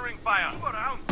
covering fire. Move around.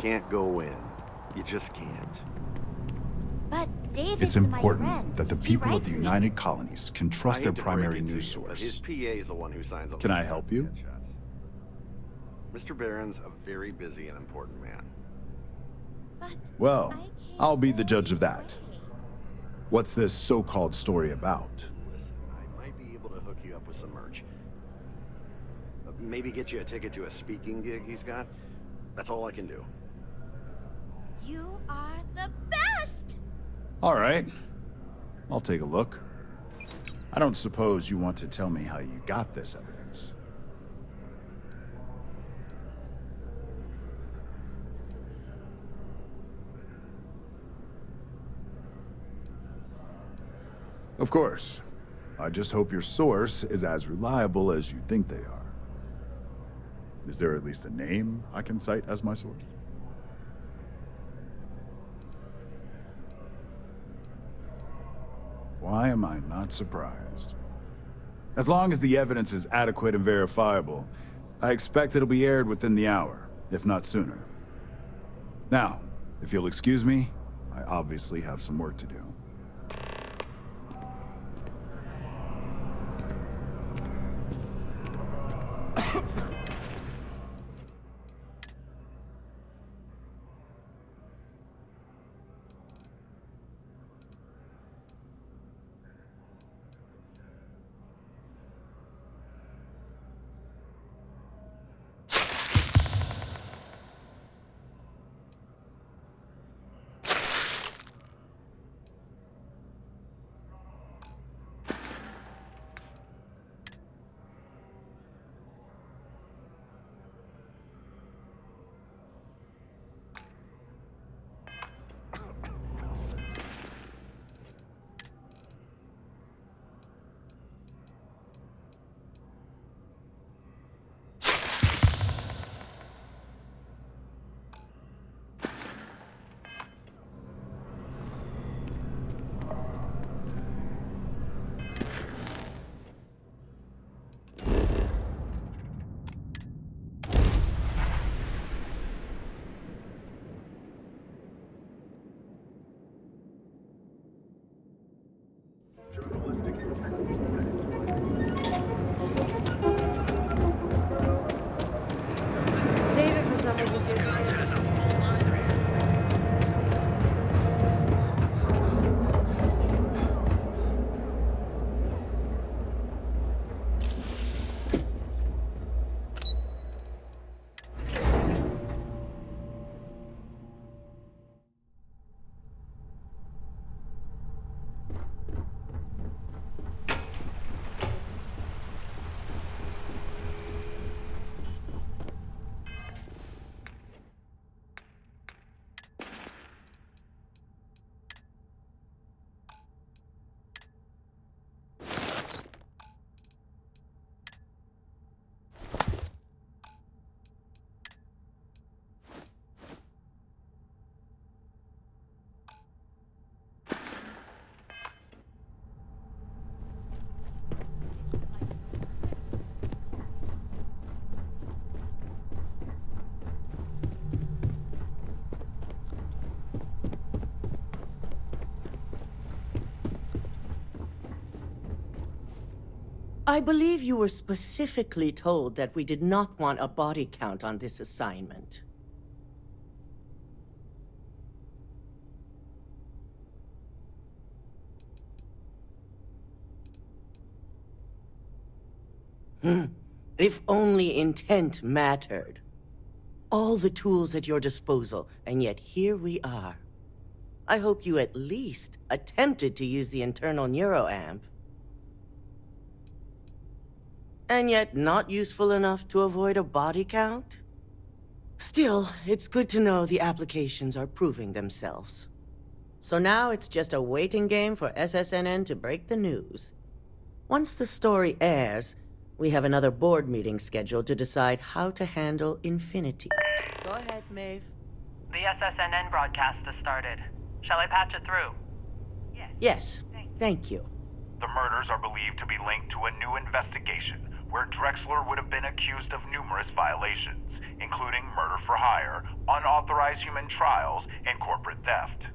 can't go in. You just can't. But David's It's my important friend. that the He people of writes the me. United Colonies can trust I their hate to break primary it to news you, but source. his PA is the one who signs all Can the I help you? headshots. Mr. Barron's a very busy and important man. But Well, I can't I'll be the go judge of this that. way. What's this so-called story about? Listen, I might be able to hook you up with some merch. Maybe get you a ticket to a speaking gig he's got. That's all I can do. You are the best! All right. I'll take a look. I don't suppose you want to tell me how you got this evidence. Of course. I just hope your source is as reliable as you think they are. Is there at least a name I can cite as my source? Why am I not surprised? As long as the evidence is adequate and verifiable, I expect it'll be aired within the hour, if not sooner. Now, if you'll excuse me, I obviously have some work to do. Save it for someone who gives you. I believe you were specifically told that we did not want a body count on this assignment. If only intent mattered. All the tools at your disposal, and yet here we are. I hope you at least attempted to use the internal Neuroamp. And yet not useful enough to avoid a body count? Still, it's good to know the applications are proving themselves. So now it's just a waiting game for SSNN to break the news. Once the story airs, we have another board meeting scheduled to decide how to handle Infinity. Go ahead, Maeve. The SSNN broadcast has started. Shall I patch it through? Yes, thank you. The murders are believed to be linked to a new investigation where Drexler would have been accused of numerous violations, including murder for hire, unauthorized human trials, and corporate theft.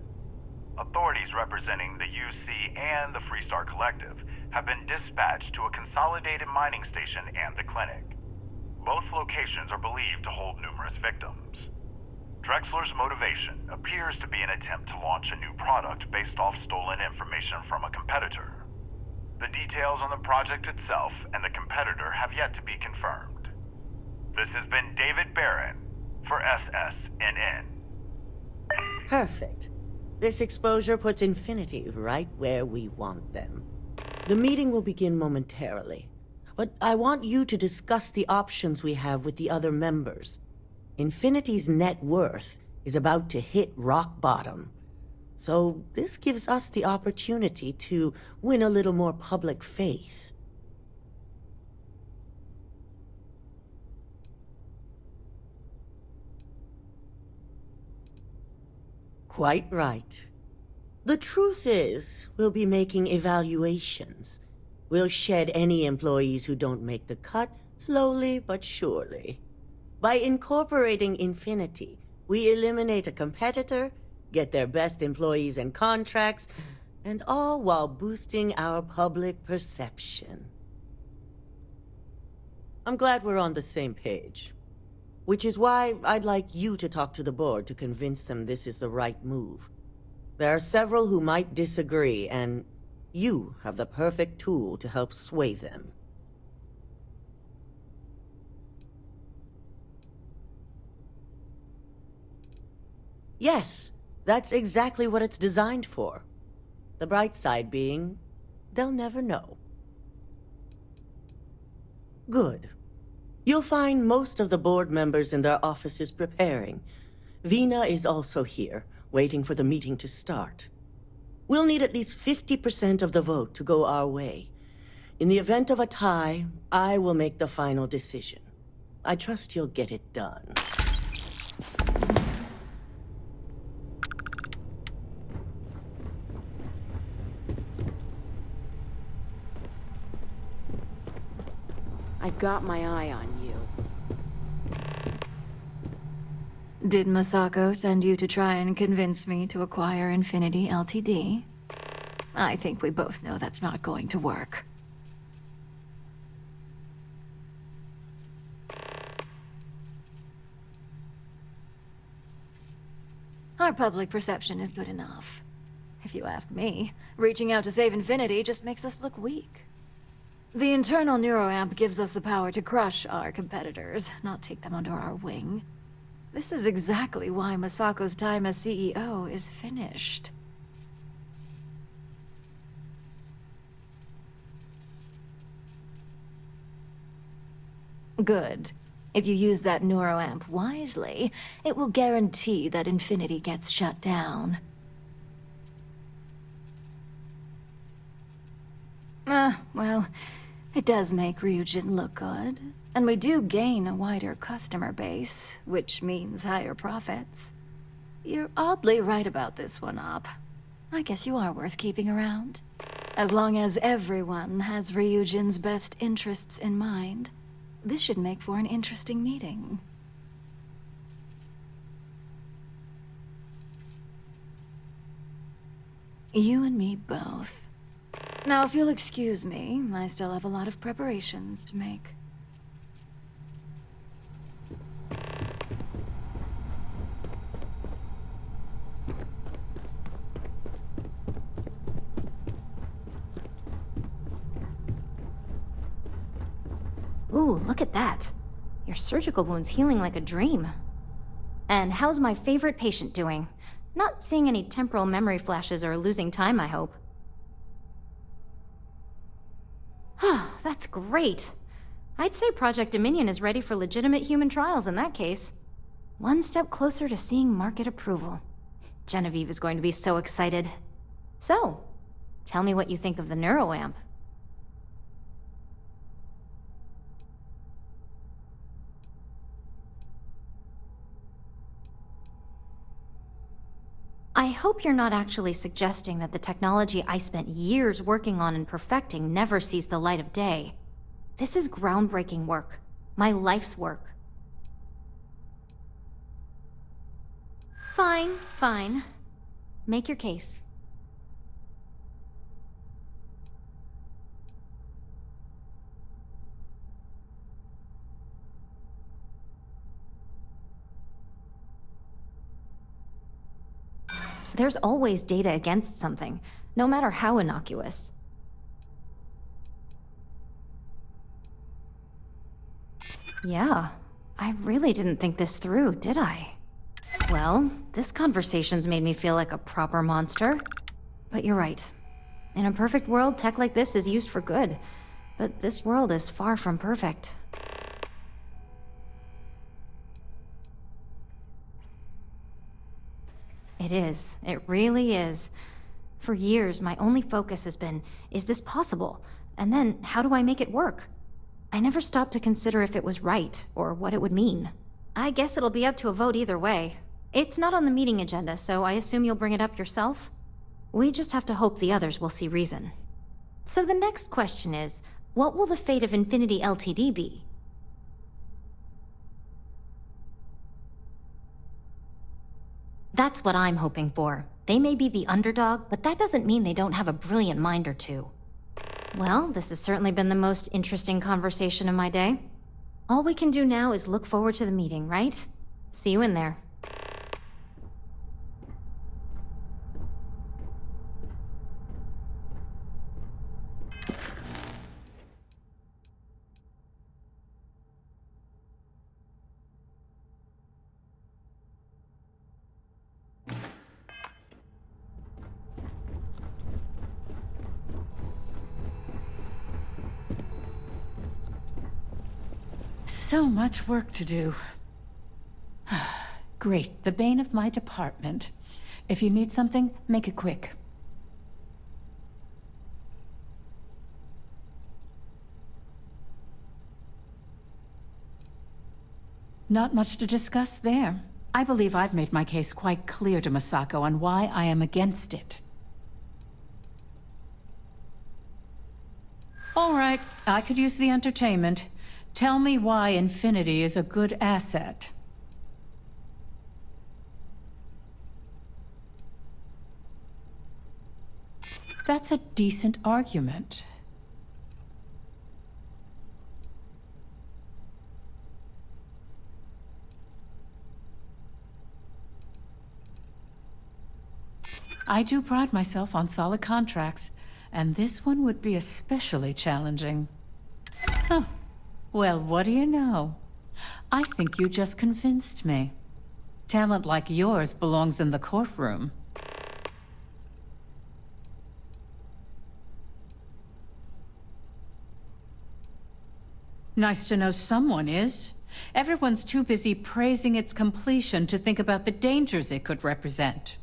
Authorities representing the UC and the Freestar Collective have been dispatched to a consolidated mining station and the clinic. Both locations are believed to hold numerous victims. Drexler's motivation appears to be an attempt to launch a new product based off stolen information from a competitor. The details on the project itself and the competitor have yet to be confirmed. This has been David Barron for SSNN. Perfect. This exposure puts Infinity right where we want them. The meeting will begin momentarily, but I want you to discuss the options we have with the other members. Infinity's net worth is about to hit rock bottom, so this gives us the opportunity to win a little more public faith. Quite right. The truth is, we'll be making evaluations. We'll shed any employees who don't make the cut, slowly but surely. By incorporating Infinity, we eliminate a competitor, get their best employees and contracts, and all while boosting our public perception. I'm glad we're on the same page. Which is why I'd like you to talk to the board to convince them this is the right move. There are several who might disagree, and you have the perfect tool to help sway them. Yes, that's exactly what it's designed for. The bright side being, they'll never know. Good. You'll find most of the board members in their offices preparing. Veena is also here, waiting for the meeting to start. We'll need at least 50% of the vote to go our way. In the event of a tie, I will make the final decision. I trust you'll get it done. I've got my eye on you. Did Masako send you to try and convince me to acquire Infinity Ltd? I think we both know that's not going to work. Our public perception is good enough. If you ask me, reaching out to save Infinity just makes us look weak. The internal Neuroamp gives us the power to crush our competitors, not take them under our wing. This is exactly why Masako's time as CEO is finished. Good. If you use that Neuroamp wisely, it will guarantee that Infinity gets shut down. Well, it does make Ryujin look good, and we do gain a wider customer base, which means higher profits. You're oddly right about this one, Op. I guess you are worth keeping around. As long as everyone has Ryujin's best interests in mind, this should make for an interesting meeting. You and me both. Now, if you'll excuse me, I still have a lot of preparations to make. Ooh, look at that. Your surgical wound's healing like a dream. And how's my favorite patient doing? Not seeing any temporal memory flashes or losing time, I hope. That's great. I'd say Project Dominion is ready for legitimate human trials in that case. One step closer to seeing market approval. Genevieve is going to be so excited. So, tell me what you think of the Neuroamp. I hope you're not actually suggesting that the technology I spent years working on and perfecting never sees the light of day. This is groundbreaking work. My life's work. Fine, fine. Make your case. There's always data against something, no matter how innocuous. Yeah, I really didn't think this through, did I? Well, this conversation's made me feel like a proper monster. But you're right. In a perfect world, tech like this is used for good. But this world is far from perfect. It is. It really is. For years, my only focus has been, is this possible? And then, how do I make it work? I never stopped to consider if it was right, or what it would mean. I guess it'll be up to a vote either way. It's not on the meeting agenda, so I assume you'll bring it up yourself? We just have to hope the others will see reason. So the next question is, what will the fate of Infinity Ltd be? That's what I'm hoping for. They may be the underdog, but that doesn't mean they don't have a brilliant mind or two. Well, this has certainly been the most interesting conversation of my day. All we can do now is look forward to the meeting, right? See you in there. So much work to do. Great, the bane of my department. If you need something, make it quick. Not much to discuss there. I believe I've made my case quite clear to Masako on why I am against it. All right, I could use the entertainment. Tell me why Infinity is a good asset. That's a decent argument. I do pride myself on solid contracts, and this one would be especially challenging. Huh. Well, what do you know? I think you just convinced me. Talent like yours belongs in the courtroom. Nice to know someone is. Everyone's too busy praising its completion to think about the dangers it could represent.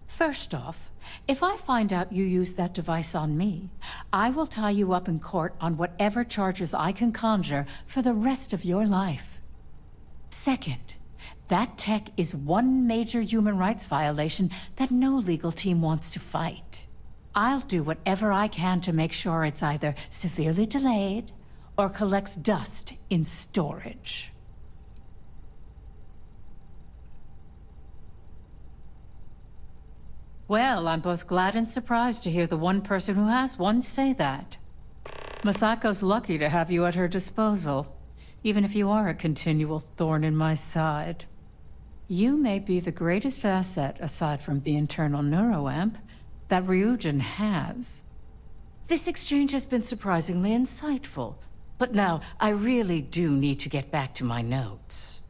First off, if I find out you used that device on me, I will tie you up in court on whatever charges I can conjure for the rest of your life. Second, that tech is one major human rights violation that no legal team wants to fight. I'll do whatever I can to make sure it's either severely delayed or collects dust in storage. Well, I'm both glad and surprised to hear the one person who has one say that. Masako's lucky to have you at her disposal, even if you are a continual thorn in my side. You may be the greatest asset, aside from the internal Neuroamp, that Ryujin has. This exchange has been surprisingly insightful, but now I really do need to get back to my notes.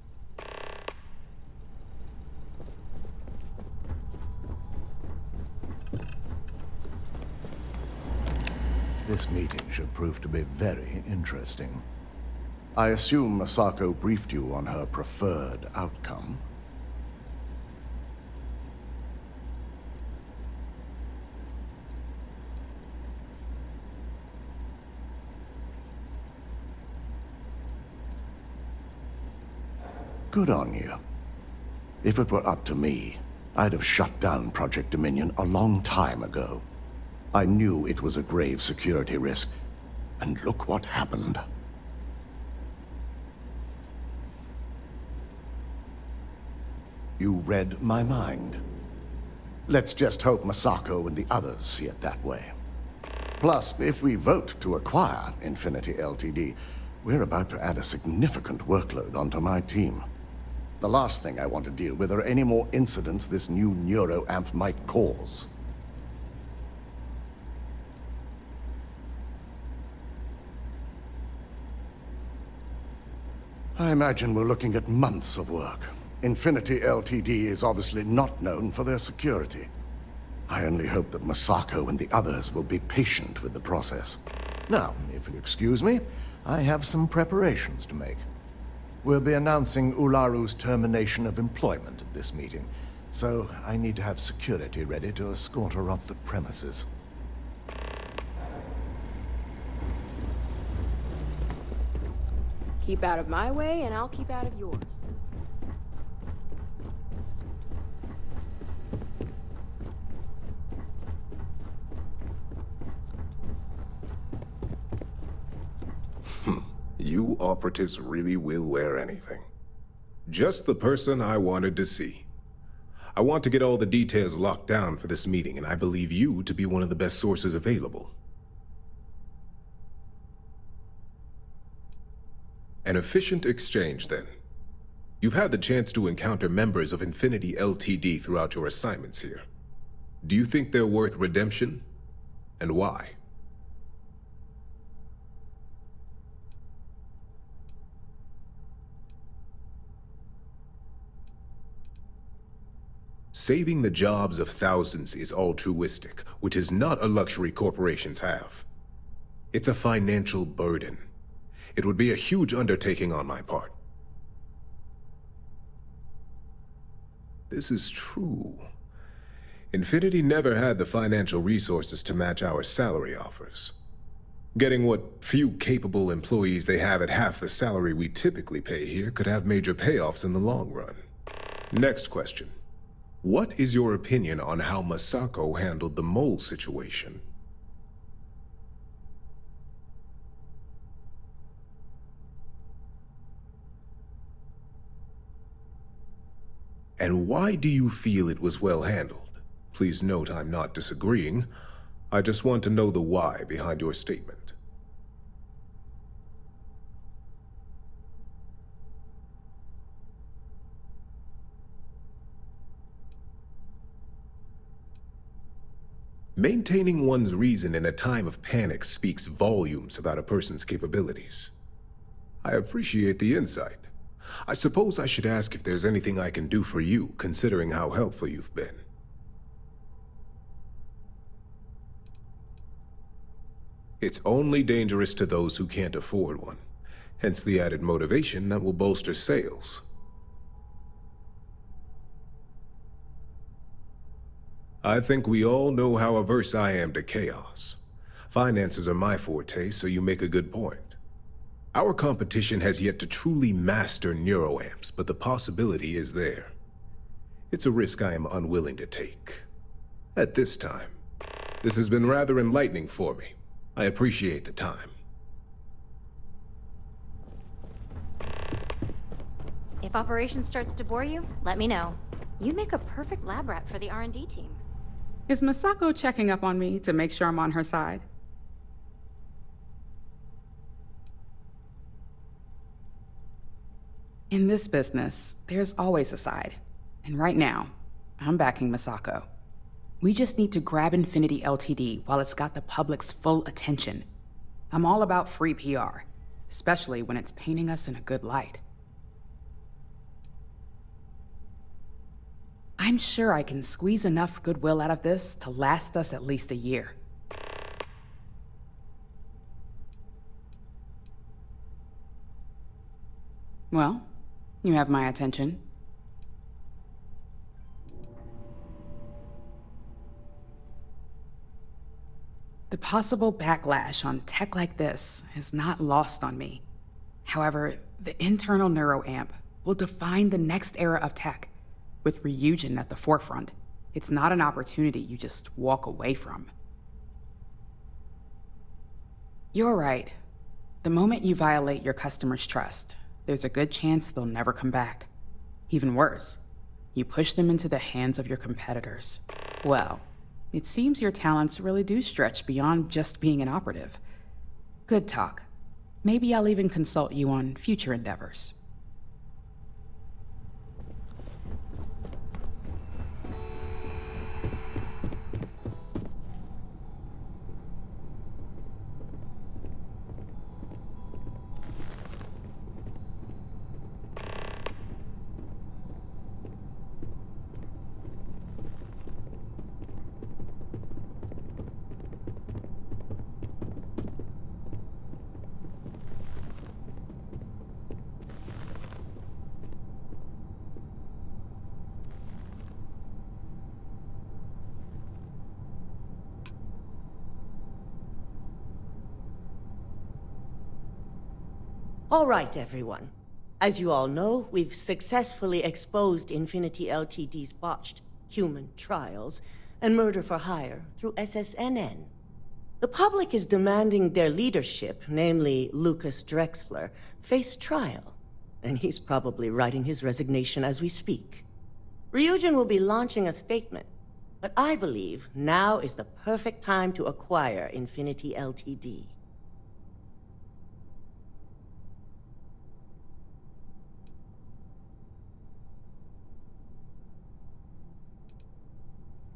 This meeting should prove to be very interesting. I assume Masako briefed you on her preferred outcome. Good on you. If it were up to me, I'd have shut down Project Dominion a long time ago. I knew it was a grave security risk, And look what happened. You read my mind. Let's just hope Masako and the others see it that way. Plus, if we vote to acquire Infinity Ltd., we're about to add a significant workload onto my team. The last thing I want to deal with are any more incidents this new Neuroamp might cause. I imagine we're looking at months of work. Infinity Ltd. is obviously not known for their security. I only hope that Masako and the others will be patient with the process. Now, if you'll excuse me, I have some preparations to make. We'll be announcing Ularu's termination of employment at this meeting, so I need to have security ready to escort her off the premises. Keep out of my way, and I'll keep out of yours. You operatives really will wear anything. Just the person I wanted to see. I want to get all the details locked down for this meeting, and I believe you to be one of the best sources available. An efficient exchange, then. You've had the chance to encounter members of Infinity Ltd. Throughout your assignments here. Do you think they're worth redemption? And why? Saving the jobs of thousands is altruistic, which is not a luxury corporations have. It's a financial burden. It would be a huge undertaking on my part. This is true. Infinity never had the financial resources to match our salary offers. Getting what few capable employees they have at half the salary we typically pay here could have major payoffs in the long run. Next question. What is your opinion on how Masako handled the mole situation? And why do you feel it was well handled? Please note I'm not disagreeing. I just want to know the why behind your statement. Maintaining one's reason in a time of panic speaks volumes about a person's capabilities. I appreciate the insight. I suppose I should ask if there's anything I can do for you, considering how helpful you've been. It's only dangerous to those who can't afford one, hence the added motivation that will bolster sales. I think we all know how averse I am to chaos. Finances are my forte, so you make a good point. Our competition has yet to truly master neuroamps, but the possibility is there. It's a risk I am unwilling to take. At this time. This has been rather enlightening for me. I appreciate the time. If operations starts to bore you, let me know. You'd make a perfect lab rat for the R&D team. Is Masako checking up on me to make sure I'm on her side? In this business, there's always a side. And right now, I'm backing Masako. We just need to grab Infinity Ltd. while it's got the public's full attention. I'm all about free PR, especially when it's painting us in a good light. I'm sure I can squeeze enough goodwill out of this to last us at least a year. Well, you have my attention. The possible backlash on tech like this is not lost on me. However, the internal Neuroamp will define the next era of tech, with Ryujin at the forefront. It's not an opportunity you just walk away from. You're right. The moment you violate your customers' trust, there's a good chance they'll never come back. Even worse, you push them into the hands of your competitors. Well, it seems your talents really do stretch beyond just being an operative. Good talk. Maybe I'll even consult you on future endeavors. All right, everyone. As you all know, we've successfully exposed Infinity Ltd's botched human trials and murder for hire through SSNN. The public is demanding their leadership, namely Lucas Drexler, face trial, and he's probably writing his resignation as we speak. Ryujin will be launching a statement, but I believe now is the perfect time to acquire Infinity Ltd.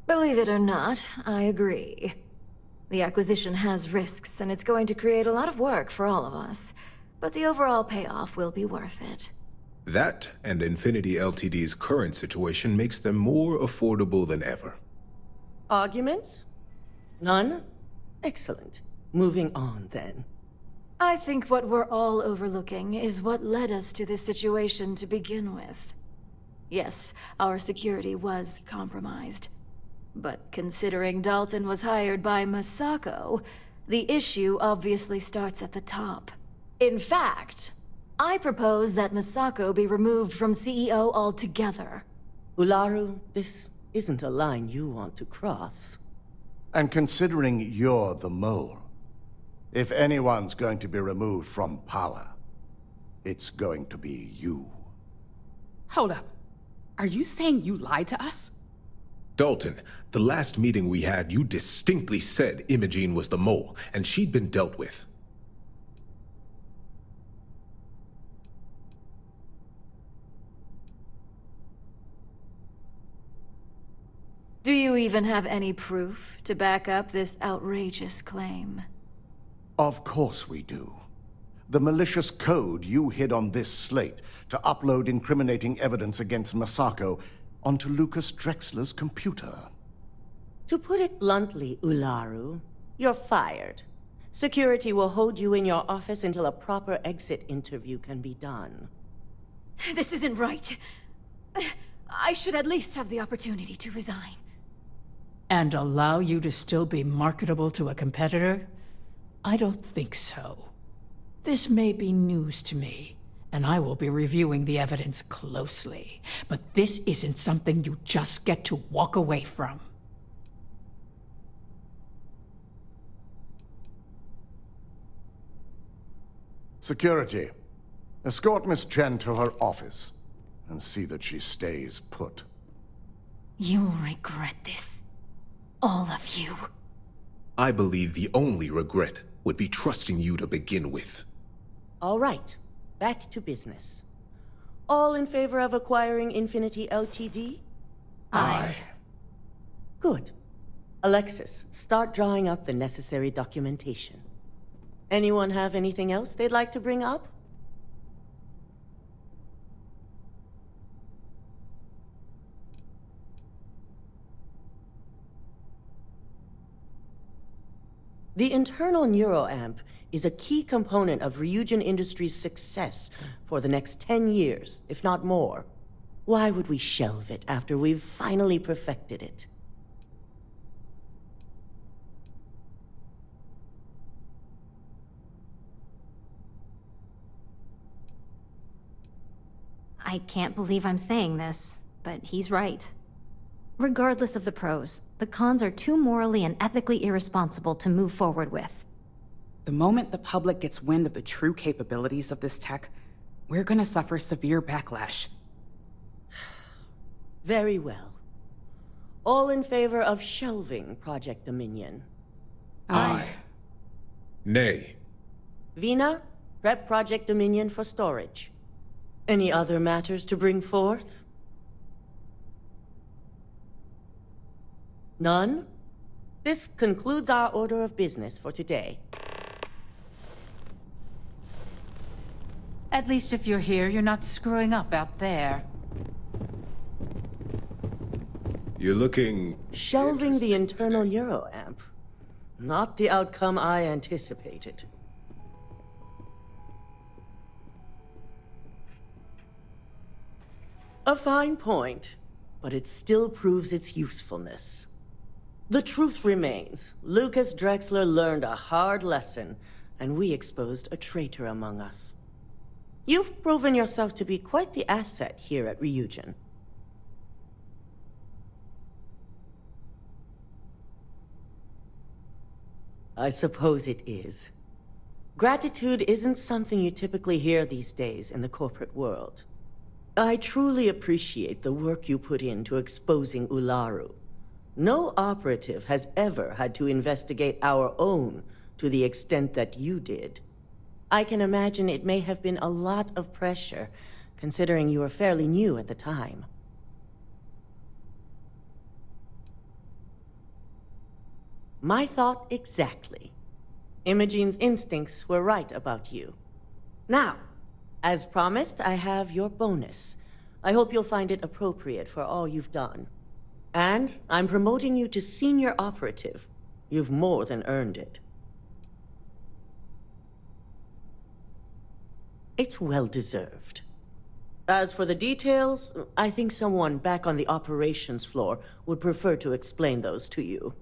Believe it or not, I agree. The acquisition has risks, and it's going to create a lot of work for all of us. But the overall payoff will be worth it. That and Infinity Ltd's current situation makes them more affordable than ever. Arguments? None? Excellent. Moving on, then. I think what we're all overlooking is what led us to this situation to begin with. Yes, our security was compromised. But considering Dalton was hired by Masako, the issue obviously starts at the top. In fact, I propose that Masako be removed from CEO altogether. Ularu, this isn't a line you want to cross. And considering you're the mole, if anyone's going to be removed from power, it's going to be you. Hold up. Are you saying you lied to us? Dalton, the last meeting we had, you distinctly said Imogene was the mole, and she'd been dealt with. Do you even have any proof to back up this outrageous claim? Of course we do. The malicious code you hid on this slate to upload incriminating evidence against Masako onto Lucas Drexler's computer. To put it bluntly, Ularu, you're fired. Security will hold you in your office until a proper exit interview can be done. This isn't right. I should at least have the opportunity to resign. And allow you to still be marketable to a competitor? I don't think so. This may be news to me, and I will be reviewing the evidence closely. But this isn't something you just get to walk away from. Security, escort Miss Chen to her office and see that she stays put. You'll regret this. All of you. I believe the only regret would be trusting you to begin with. All right, back to business. All in favor of acquiring Infinity Ltd? Aye. Good. Alexis, start drawing up the necessary documentation. Anyone have anything else they'd like to bring up? The internal Neuroamp is a key component of Ryujin Industries' success for the next 10 years, if not more. Why would we shelve it after we've finally perfected it? I can't believe I'm saying this, but he's right. Regardless of the pros, the cons are too morally and ethically irresponsible to move forward with. The moment the public gets wind of the true capabilities of this tech, we're gonna suffer severe backlash. Very well. All in favor of shelving Project Dominion? Aye. Nay. Veena, prep Project Dominion for storage. Any other matters to bring forth? None? This concludes our order of business for today. At least if you're here, you're not screwing up out there. You're looking... Shelving the internal Neuroamp. Not the outcome I anticipated. A fine point, but it still proves its usefulness. The truth remains, Lucas Drexler learned a hard lesson, and we exposed a traitor among us. You've proven yourself to be quite the asset here at Ryujin. I suppose it is. Gratitude isn't something you typically hear these days in the corporate world. I truly appreciate the work you put into exposing Ularu. No operative has ever had to investigate our own to the extent that you did. I can imagine it may have been a lot of pressure, considering you were fairly new at the time. My thought exactly. Imogene's instincts were right about you. Now, as promised, I have your bonus. I hope you'll find it appropriate for all you've done. And I'm promoting you to senior operative. You've more than earned it. It's well-deserved. As for the details, I think someone back on the operations floor would prefer to explain those to you.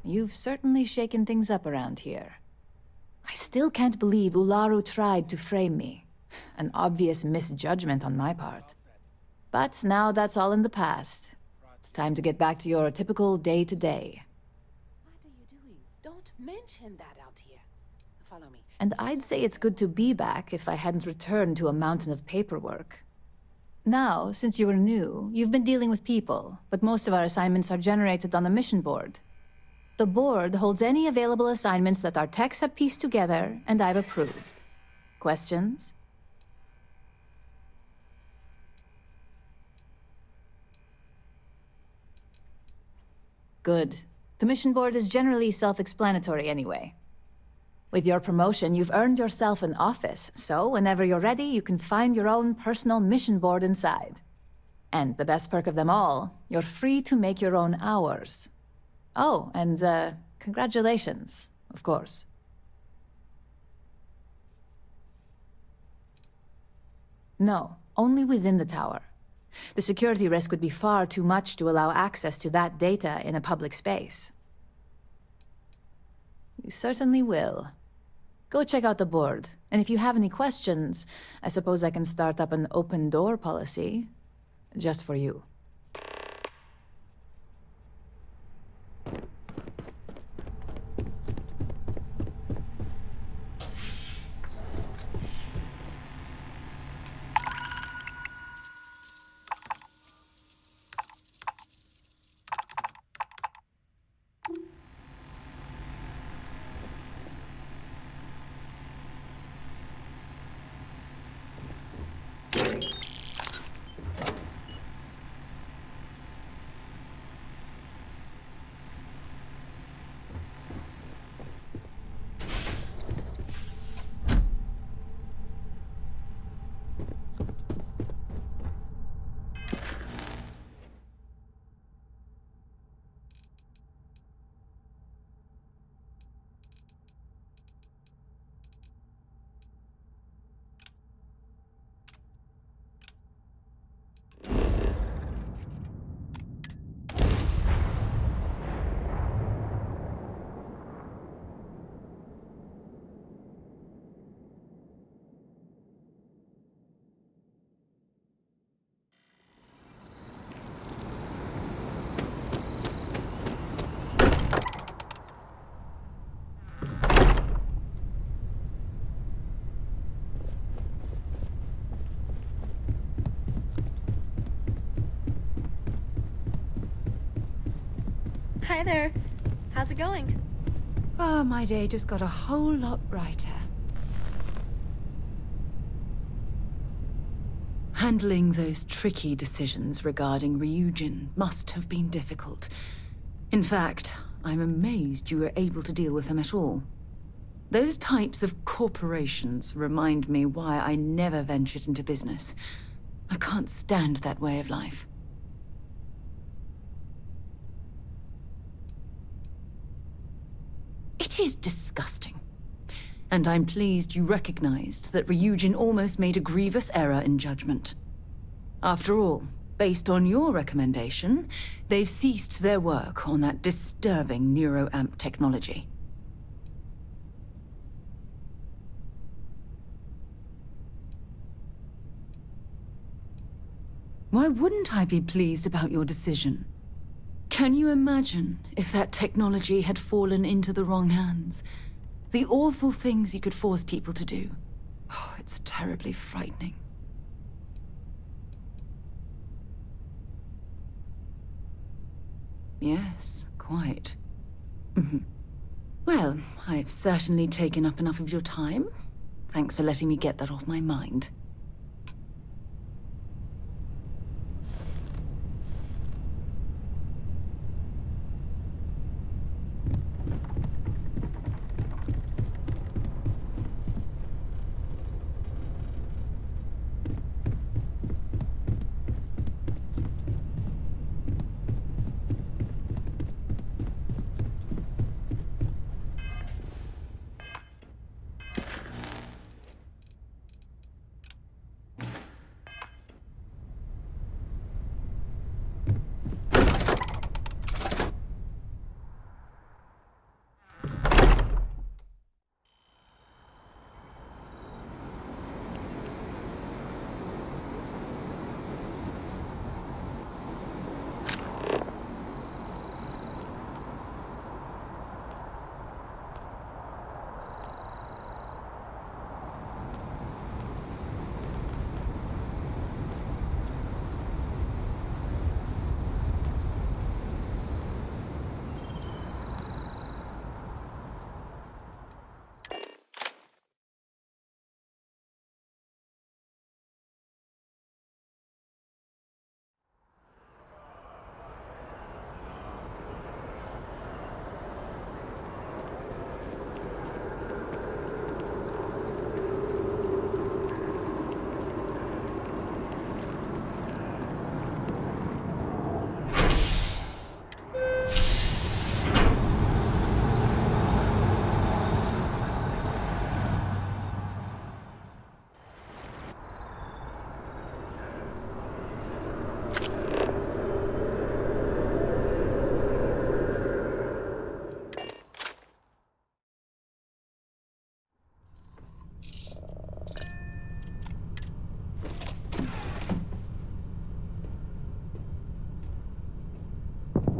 You've certainly shaken things up around here. I still can't believe Ularu tried to frame me. An obvious misjudgment on my part. But now that's all in the past. It's time to get back to your typical day-to-day. What are you doing? Don't mention that out here. Follow me. And I'd say it's good to be back if I hadn't returned to a mountain of paperwork. Now, since you were new, you've been dealing with people, but most of our assignments are generated on the mission board. The board holds any available assignments that our techs have pieced together, and I've approved. Questions? Good. The mission board is generally self-explanatory anyway. With your promotion, you've earned yourself an office, so whenever you're ready, you can find your own personal mission board inside. And the best perk of them all, you're free to make your own hours. Oh, and, congratulations, of course. No, only within the tower. The security risk would be far too much to allow access to that data in a public space. You certainly will. Go check out the board, and if you have any questions, I suppose I can start up an open door policy. Just for you. Hi there. How's it going? Oh, my day just got a whole lot brighter. Handling those tricky decisions regarding Ryujin must have been difficult. In fact, I'm amazed you were able to deal with them at all. Those types of corporations remind me why I never ventured into business. I can't stand that way of life. It is disgusting. And I'm pleased you recognized that Ryujin almost made a grievous error in judgment. After all, based on your recommendation, they've ceased their work on that disturbing Neuroamp technology. Why wouldn't I be pleased about your decision? Can you imagine if that technology had fallen into the wrong hands? The awful things you could force people to do. Oh, it's terribly frightening. Yes, quite. Well, I've certainly taken up enough of your time. Thanks for letting me get that off my mind.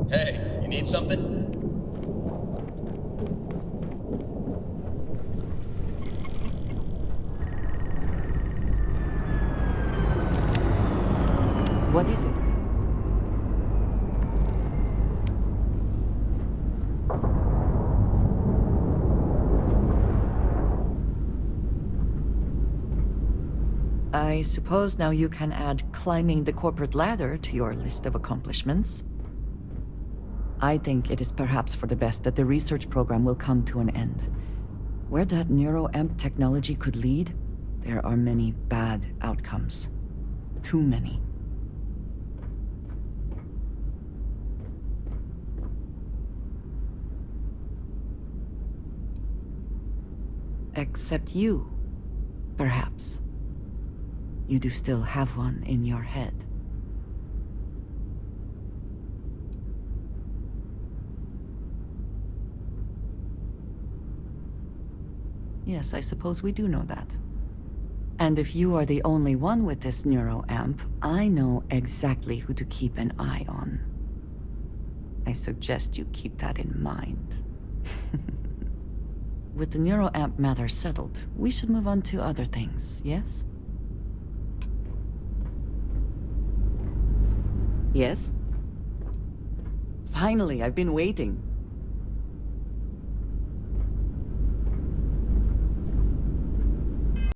Hey, you need something? What is it? I suppose now you can add climbing the corporate ladder to your list of accomplishments. I think it is perhaps for the best that the research program will come to an end. Where that Neuroamp technology could lead, there are many bad outcomes. Too many. Except you, perhaps. You do still have one in your head. Yes, I suppose we do know that. And if you are the only one with this Neuroamp, I know exactly who to keep an eye on. I suggest you keep that in mind. With the Neuroamp matter settled, we should move on to other things, yes? Yes? Finally, I've been waiting.